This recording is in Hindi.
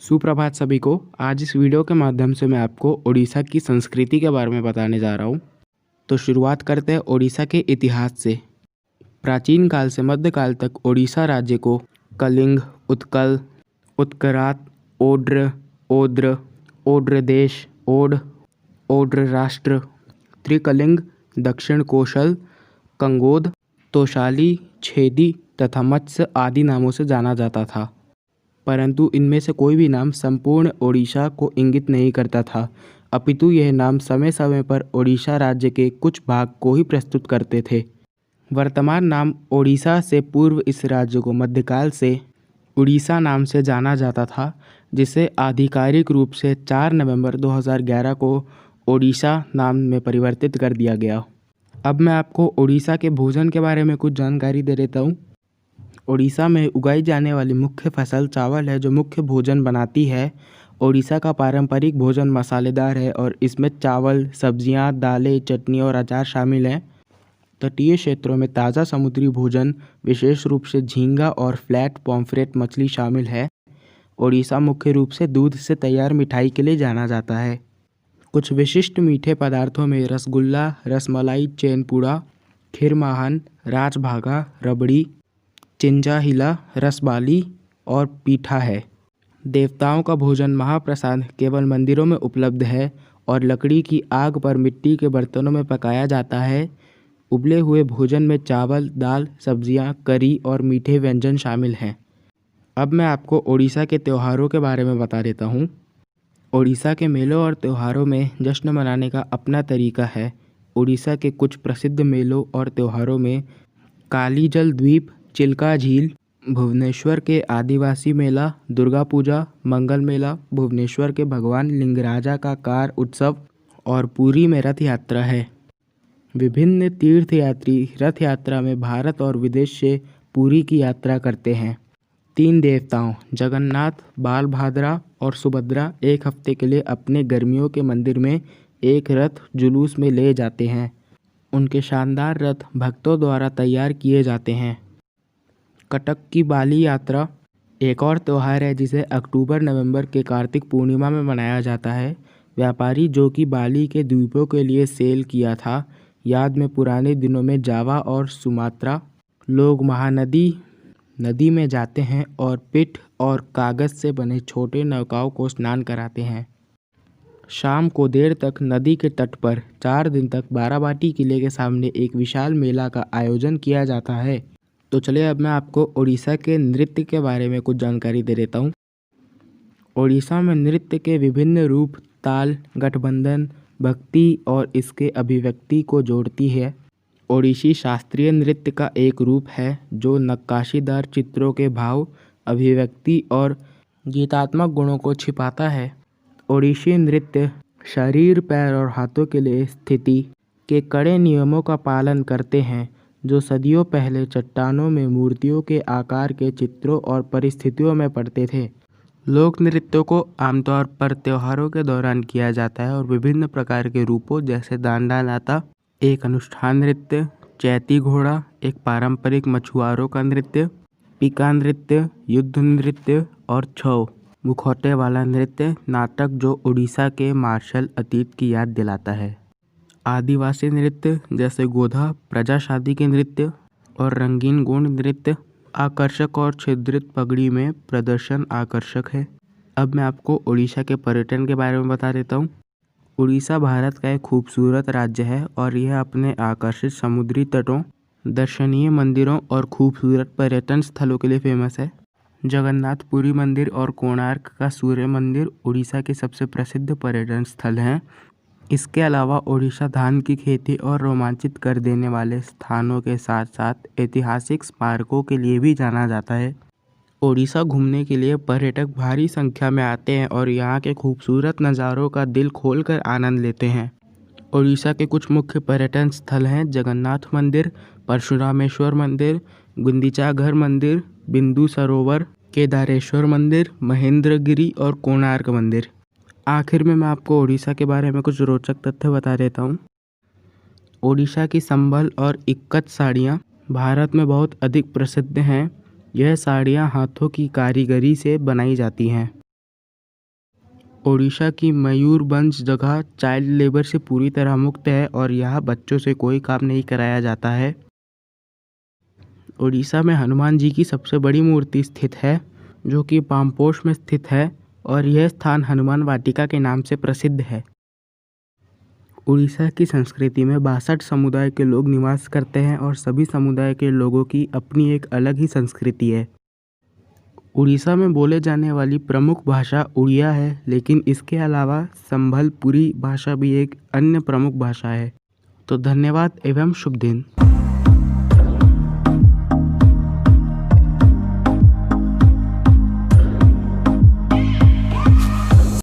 सुप्रभात सभी को। आज इस वीडियो के माध्यम से मैं आपको उड़ीसा की संस्कृति के बारे में बताने जा रहा हूँ। तो शुरुआत करते हैं उड़ीसा के इतिहास से। प्राचीन काल से मध्यकाल तक उड़ीसा राज्य को कलिंग, उत्कल, उत्करात, ओड्र, ओद्र, ओड्र देश, ओड, ओड्र राष्ट्र, त्रिकलिंग, दक्षिण कोशल, कंगोद, तोशाली, छेदी तथा मत्स्य आदि नामों से जाना जाता था। परंतु इनमें से कोई भी नाम संपूर्ण ओडिशा को इंगित नहीं करता था, अपितु यह नाम समय समय पर ओडिशा राज्य के कुछ भाग को ही प्रस्तुत करते थे। वर्तमान नाम ओडिशा से पूर्व इस राज्य को मध्यकाल से उड़ीसा नाम से जाना जाता था, जिसे आधिकारिक रूप से 4 नवंबर 2011 को ओडिशा नाम में परिवर्तित कर दिया गया। अब मैं आपको ओडिशा के भोजन के बारे में कुछ जानकारी दे देता हूँ। ओडिशा में उगाई जाने वाली मुख्य फसल चावल है, जो मुख्य भोजन बनाती है। ओडिशा का पारंपरिक भोजन मसालेदार है और इसमें चावल, सब्जियां, दालें, चटनी और अचार शामिल हैं। तटीय क्षेत्रों में ताज़ा समुद्री भोजन, विशेष रूप से झींगा और फ्लैट पॉम्फ्रेट मछली शामिल है। ओडिशा मुख्य रूप से दूध से तैयार मिठाई के लिए जाना जाता है। कुछ विशिष्ट मीठे पदार्थों में रसगुल्ला, रसमलाई, चेनपुड़ा, खीरमाहन, राजभागा, रबड़ी, चिंजाहिला, रसबाली और पीठा है। देवताओं का भोजन महाप्रसाद केवल मंदिरों में उपलब्ध है और लकड़ी की आग पर मिट्टी के बर्तनों में पकाया जाता है। उबले हुए भोजन में चावल, दाल, सब्जियां, करी और मीठे व्यंजन शामिल हैं। अब मैं आपको ओडिशा के त्योहारों के बारे में बता देता हूँ। ओडिशा के मेलों और त्योहारों में जश्न मनाने का अपना तरीका है। ओडिशा के कुछ प्रसिद्ध मेलों और त्योहारों में कालीजल द्वीप, चिल्का झील, भुवनेश्वर के आदिवासी मेला, दुर्गा पूजा, मंगल मेला, भुवनेश्वर के भगवान लिंगराजा का कार उत्सव और पुरी में रथ यात्रा है। विभिन्न तीर्थयात्री रथ यात्रा में भारत और विदेश से पुरी की यात्रा करते हैं। 3 देवताओं जगन्नाथ, बालभाद्रा और सुभद्रा एक हफ्ते के लिए अपने गर्मियों के मंदिर में एक रथ जुलूस में ले जाते हैं। उनके शानदार रथ भक्तों द्वारा तैयार किए जाते हैं। कटक की बाली यात्रा एक और त्यौहार है, जिसे अक्टूबर-नवंबर के कार्तिक पूर्णिमा में मनाया जाता है। व्यापारी जो कि बाली के द्वीपों के लिए सेल किया था, याद में पुराने दिनों में जावा और सुमात्रा लोग नदी में जाते हैं और पिठ और कागज से बने छोटे नौकाओं को स्नान कराते हैं। शाम को देर तक नदी के तट पर 4 दिन तक बाराबाटी किले के सामने एक विशाल मेला का आयोजन किया जाता है। तो चलिए अब मैं आपको ओडिशा के नृत्य के बारे में कुछ जानकारी दे देता हूँ। ओडिशा में नृत्य के विभिन्न रूप, ताल, गठबंधन, भक्ति और इसके अभिव्यक्ति को जोड़ती है। ओडिशी शास्त्रीय नृत्य का एक रूप है जो नक्काशीदार चित्रों के भाव, अभिव्यक्ति और गीतात्मक गुणों को छिपाता है। ओडिशी नृत्य शरीर, पैर और हाथों के लिए स्थिति के कड़े नियमों का पालन करते हैं, जो सदियों पहले चट्टानों में मूर्तियों के आकार के चित्रों और परिस्थितियों में पड़ते थे। लोक नृत्यों को आमतौर पर त्योहारों के दौरान किया जाता है और विभिन्न प्रकार के रूपों जैसे दांडा नाता, एक अनुष्ठान नृत्य, चैती घोड़ा, एक पारंपरिक मछुआरों का नृत्य, पिका नृत्य, युद्ध नृत्य और छौ मुखौटे वाला नृत्य नाटक, जो उड़ीसा के मार्शल अतीत की याद दिलाता है। आदिवासी नृत्य जैसे गोधा, प्रजा शादी के नृत्य और रंगीन गोंड नृत्य आकर्षक और छिद्रित पगड़ी में प्रदर्शन आकर्षक है। अब मैं आपको उड़ीसा के पर्यटन के बारे में बता देता हूँ। उड़ीसा भारत का एक खूबसूरत राज्य है और यह अपने आकर्षित समुद्री तटों, दर्शनीय मंदिरों और खूबसूरत पर्यटन स्थलों के लिए फेमस है। जगन्नाथपुरी मंदिर और कोणार्क का सूर्य मंदिर उड़ीसा के सबसे प्रसिद्ध पर्यटन स्थल हैं। इसके अलावा ओडिशा धान की खेती और रोमांचित कर देने वाले स्थानों के साथ साथ ऐतिहासिक स्मारकों के लिए भी जाना जाता है। ओडिशा घूमने के लिए पर्यटक भारी संख्या में आते हैं और यहाँ के खूबसूरत नज़ारों का दिल खोलकर आनंद लेते हैं। ओडिशा के कुछ मुख्य पर्यटन स्थल हैं जगन्नाथ मंदिर, परशुरामेश्वर मंदिर, गुंदिचाघर मंदिर, बिंदु सरोवर, केदारेश्वर मंदिर, महेंद्रगिरी और कोणार्क मंदिर। आखिर में मैं आपको ओडिशा के बारे में कुछ रोचक तथ्य बता देता हूँ। ओडिशा की संभल और इक्कत साड़ियाँ भारत में बहुत अधिक प्रसिद्ध हैं। यह साड़ियाँ हाथों की कारीगरी से बनाई जाती हैं। ओडिशा की मयूरभंज जगह चाइल्ड लेबर से पूरी तरह मुक्त है और यहाँ बच्चों से कोई काम नहीं कराया जाता है। ओडिशा में हनुमान जी की सबसे बड़ी मूर्ति स्थित है, जो कि पाम्पोश में स्थित है और यह स्थान हनुमान वाटिका के नाम से प्रसिद्ध है। उड़ीसा की संस्कृति में 62 समुदाय के लोग निवास करते हैं और सभी समुदाय के लोगों की अपनी एक अलग ही संस्कृति है। उड़ीसा में बोले जाने वाली प्रमुख भाषा उड़िया है, लेकिन इसके अलावा संबलपुरी भाषा भी एक अन्य प्रमुख भाषा है। तो धन्यवाद एवं शुभ दिन।